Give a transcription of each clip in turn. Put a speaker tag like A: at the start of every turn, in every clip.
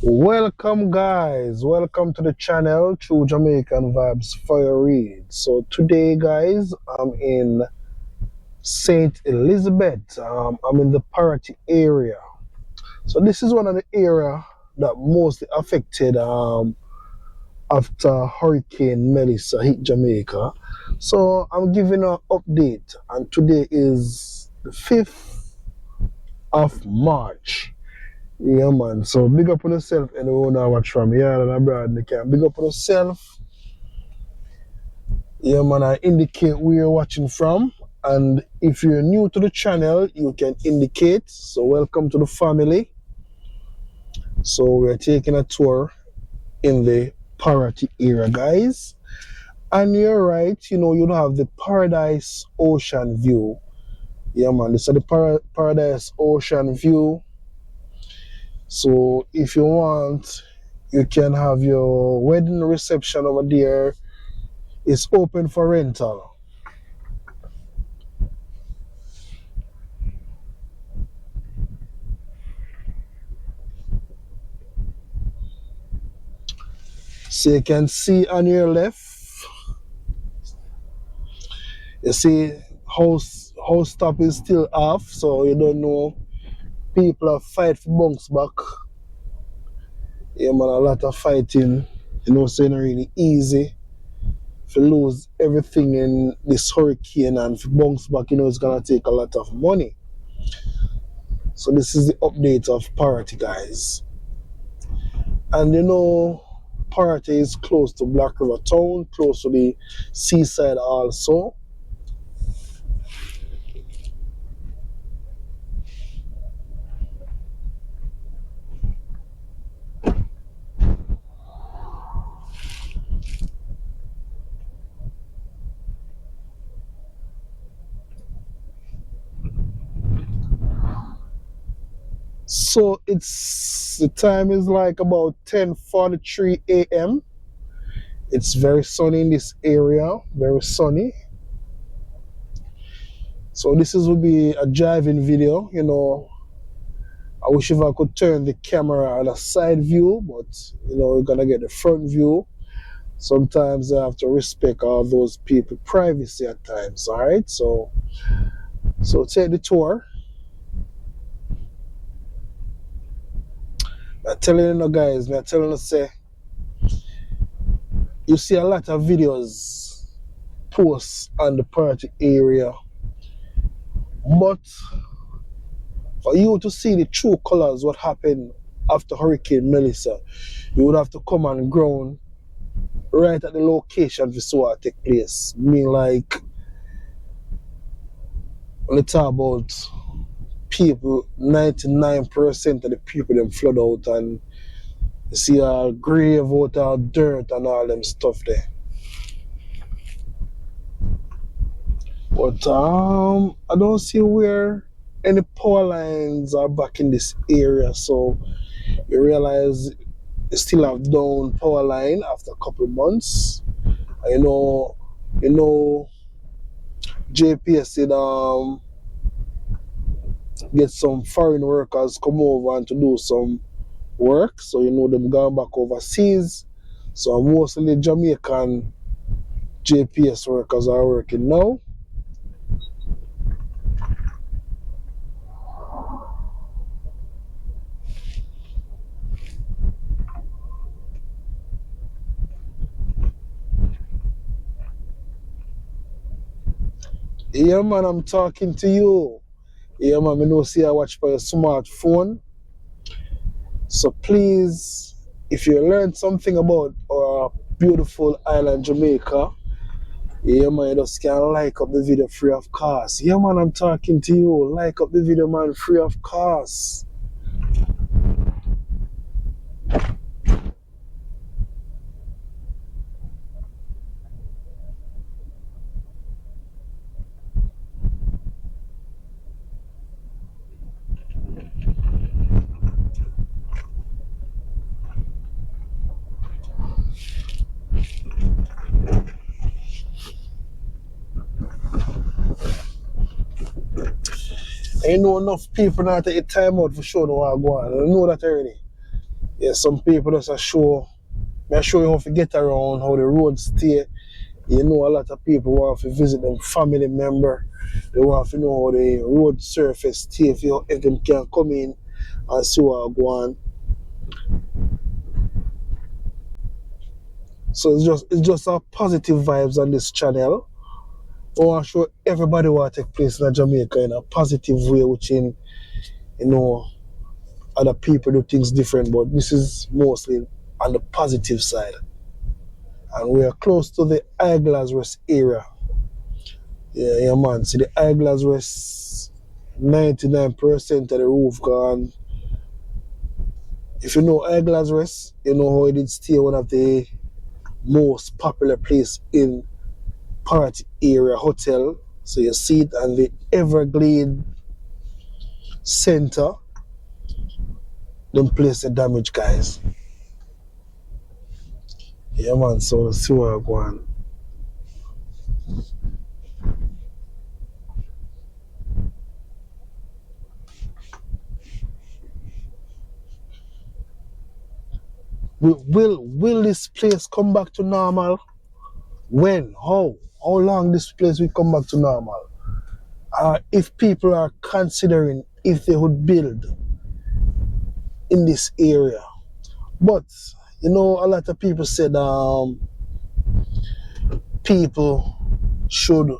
A: Welcome guys, welcome to the channel True Jamaican Vibes, Fire Reid. So today guys, I'm in St. Elizabeth. I'm in the Parottee area. So this is one of the area that mostly affected after Hurricane Melissa hit Jamaica. So I'm giving an update, and today is the 5th of March. Yeah, man. So big up on yourself, anyone who watch from here and abroad. They can big up on yourself. Yeah, man. I indicate where you're watching from, and if you're new to the channel, you can indicate. So welcome to the family. So we're taking a tour in the Parottee area, guys. And you're right. You know, you have the Paradise Ocean view. Yeah, man. This is the Paradise Ocean view. So if you want, you can have your wedding reception over there. It's open for rental. So you can see on your left, you see house top is still off, so you don't know. People are fight for bunks back. Yeah, man, a lot of fighting. You know, so it's not really easy. If you lose everything in this hurricane and for bunks back, you know, it's gonna take a lot of money. So this is the update of Parottee, guys. And you know, Parottee is close to Black River Town, close to the seaside also. So the time is like about 10:43 a.m. It's very sunny in this area, very sunny. So this will be a driving video, you know. I wish if I could turn the camera on a side view, but you know, we're gonna get the front view. Sometimes I have to respect all those people's privacy at times, all right? So take the tour. I'm telling you guys, I'm telling you, say, you see a lot of videos posts on the Parottee area, but for you to see the true colors, what happened after Hurricane Melissa, you would have to come on ground right at the location to see what take place. I mean, like, when they talk about people, 99% of the people them flood out, and you see all grave out, all dirt and all them stuff there. But I don't see where any power lines are back in this area, so you realize you still have down power line after a couple of months. And you know JPS did get some foreign workers come over and to do some work, so you know them going back overseas. So mostly Jamaican JPS workers are working now. Yeah, man, I'm talking to you. Yeah, man, I know see I watch by your smartphone. So please, if you learned something about our beautiful island Jamaica, yeah, man, you just can like up the video free of cost. Yeah, man, I'm talking to you. Like up the video, man, free of cost. I know enough people now take time out for sure know what I go on. I know that already. Yeah, some people just a show, I show you how to get around, how the roads stay. You know, a lot of people want to visit them family member. They want to know how the road surface stay if them can come in and see what go on. So it's just a positive vibes on this channel. I want to show everybody what take place in Jamaica in a positive way, which you know other people do things different, but this is mostly on the positive side. And we are close to the Eyeglass Rest area. Yeah, man. See the Eyeglass Rest, 99% of the roof gone. If you know Eyeglass Rest, you know how it did stay one of the most popular place in Parottee area hotel. So you see it on the Everglade Center. Don't place the damage, guys. Yeah, man. So see what I go on. Will this place come back to normal? When? How? How long this place will come back to normal? If people are considering if they would build in this area. But you know, a lot of people said people should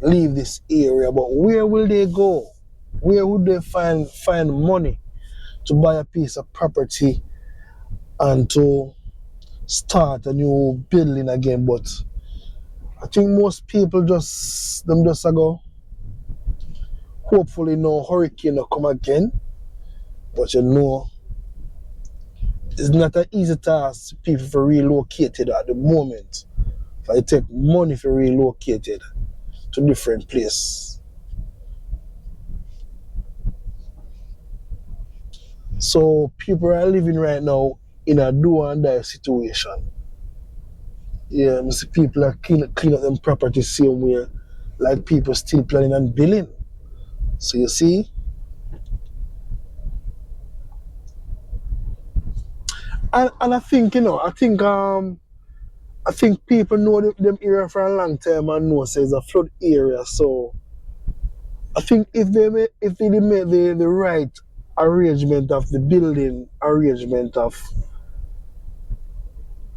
A: leave this area, but where will they go? Where would they find money to buy a piece of property and to start a new building again? But I think most people just go. Hopefully no hurricane will come again. But you know, it's not an easy task for people to relocate it at the moment. If it take money for relocated to different place. So people are living right now in a do and die situation. Yeah, I see people are clean up them property same way, like people still planning on building. So you see, and I think I think people know them area for a long time and know say it's a flood area. So I think if they make the right arrangement of the building arrangement of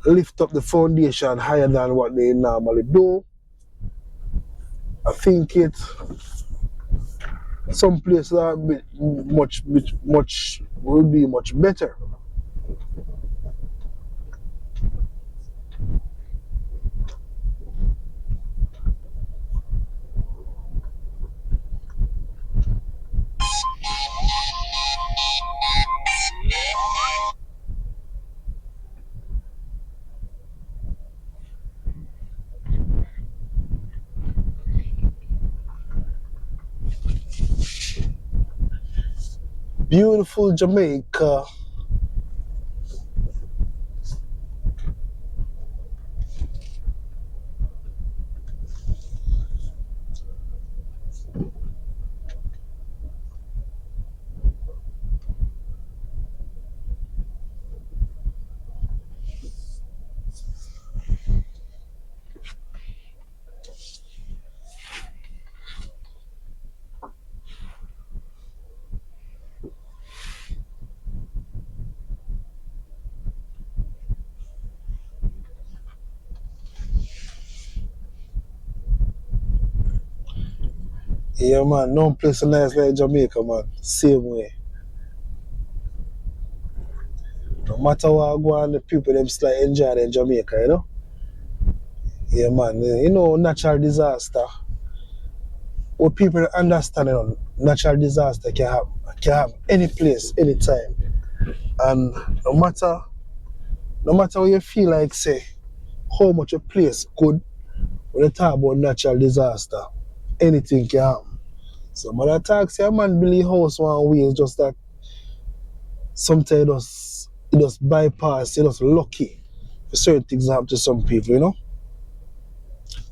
A: lift up the foundation higher than what they normally do, I think some places are much will be much better. Beautiful Jamaica. Yeah, man, no place so nice like Jamaica, man. Same way. No matter what go on, the people them still enjoy in Jamaica, you know? Yeah, man. You know, natural disaster. What people understand, you know, natural disaster can have any place, anytime. And no matter what you feel like, say, how much a place good, when you talk about natural disaster, anything can happen. So, man, talk, say, a man believe house one way, it's just that sometimes it just bypass, it just lucky for certain things happen to some people, you know?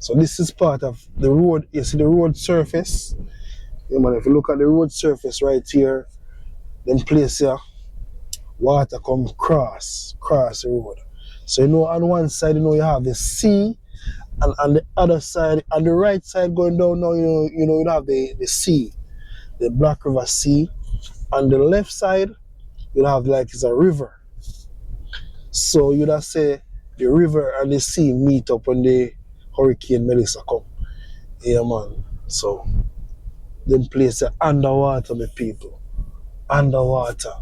A: So, this is part of the road. You see the road surface? Yeah, man, if you look at the road surface right here, then place here, water come cross the road. So you know on one side you know you have the sea, and on the other side, on the right side going down now, you have the sea, the Black River Sea. On the left side, you'll have like it's a river. So you'd have say the river and the sea meet up when the Hurricane Melissa come. Yeah man. So them place underwater, my people. Underwater.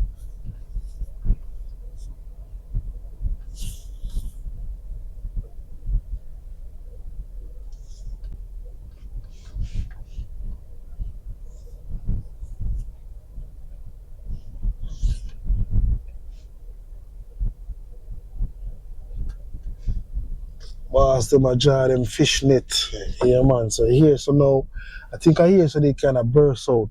A: Boss them a draw them fish net. Yeah man. So here so now I think I hear so they kinda burst out.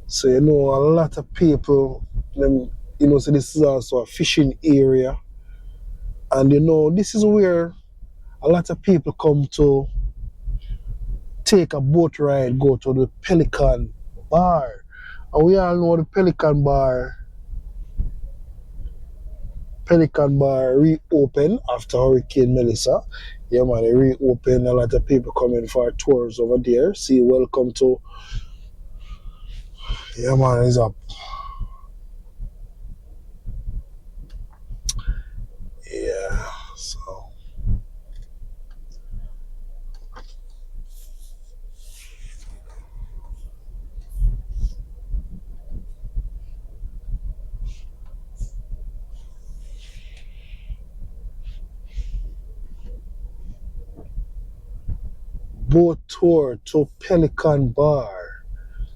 A: So you know a lot of people them so this is also a fishing area. And you know this is where a lot of people come to take a boat ride, go to the Pelican Bar. And we all know the Pelican Bar reopened after Hurricane Melissa. Yeah man, they reopened. A lot of people coming for tours over there. See, welcome to, yeah man, it's up. Yeah, so boat tour to Pelican Bar.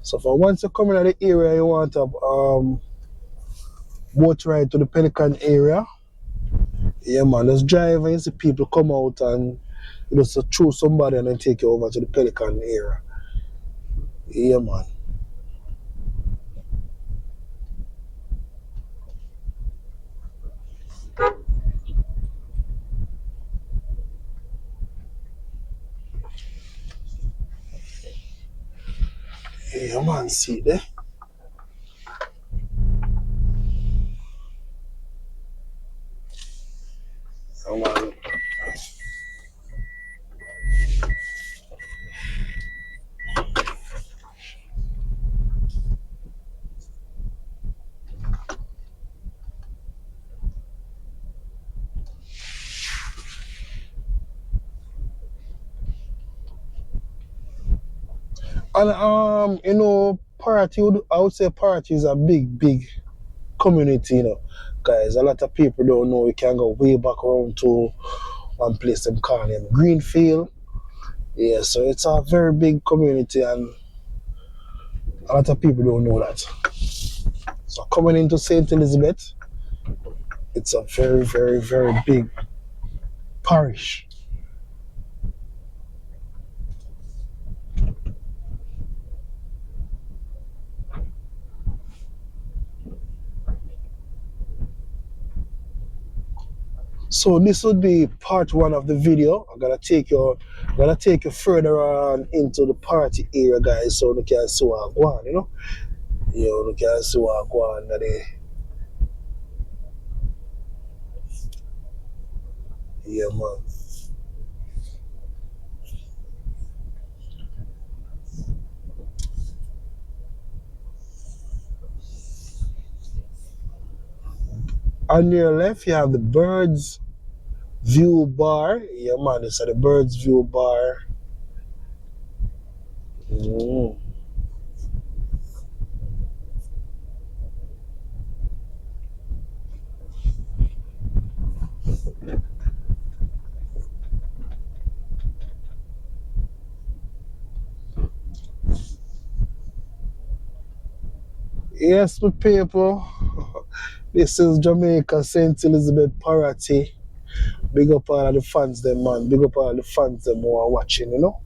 A: So for once you come in the area, you want a boat ride to the Pelican area. Yeah man, just drive and you see people come out and you just choose somebody and then take you over to the Pelican area. Yeah man. Yeah man, see there. Yeah man. And Parottee, I would say Parottee is a big community, Guys, a lot of people don't know you can go way back around to one place them call them Greenfield. Yeah, so it's a very big community and a lot of people don't know that. So coming into St. Elizabeth, it's a very big parish. So this would be part one of the video. I'm gonna take you further on into the party area, guys, so you can see what I go on. You can see what I go on there. Yeah man. On your left you have the Birds View Bar. Yeah man, it's at the Birds View Bar. Mm. Yes, my people. This is Jamaica St. Elizabeth Parottee. Big up all of the fans them, man. Big up all of the fans them who are watching, you know.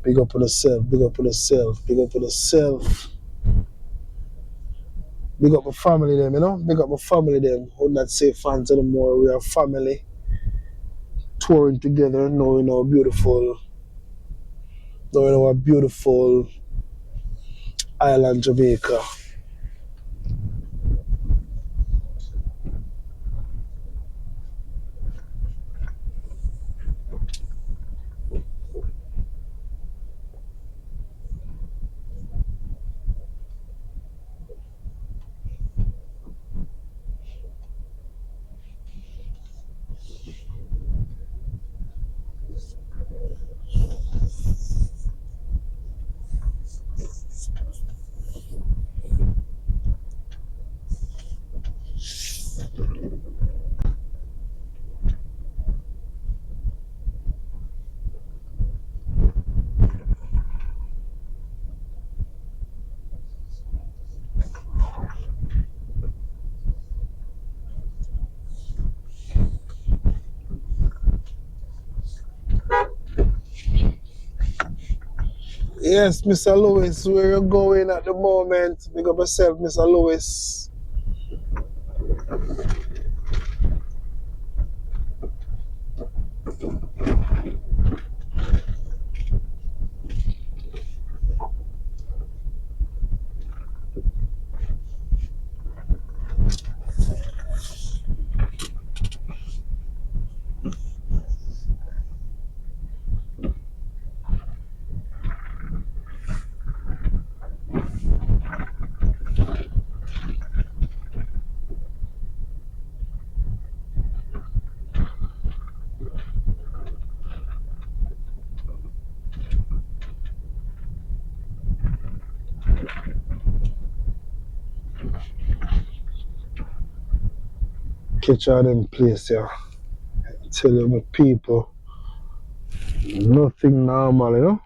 A: Big up on yourself, big up on yourself, big up on yourself. Big up my family them, you know. Big up my family them. Would not say fans anymore. We are family. Touring together, knowing our beautiful island Jamaica. Yes, Mr. Lewis, where you going at the moment? Big up yourself, Mr. Lewis. Catch all them place, yeah. Tell you my people, nothing normal, you know?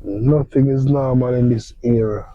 A: Nothing is normal in this era.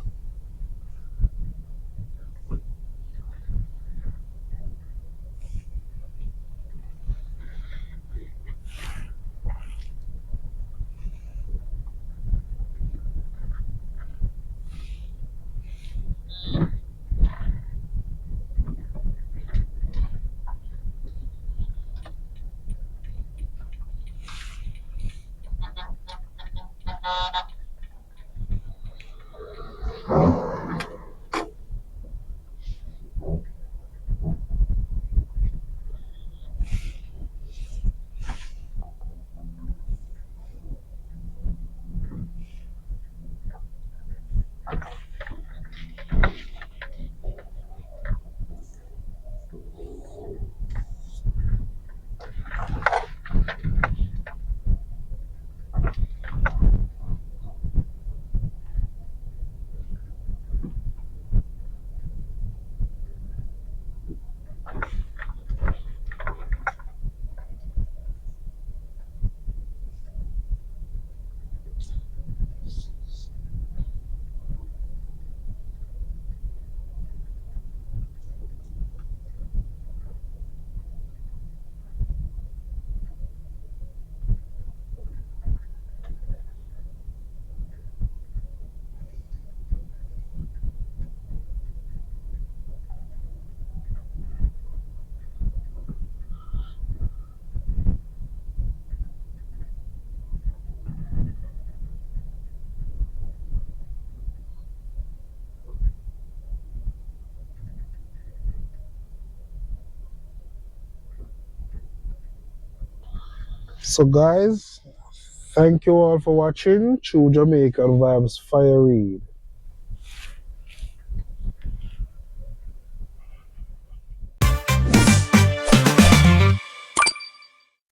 A: So guys, thank you all for watching True Jamaican Vibes Fire Reid.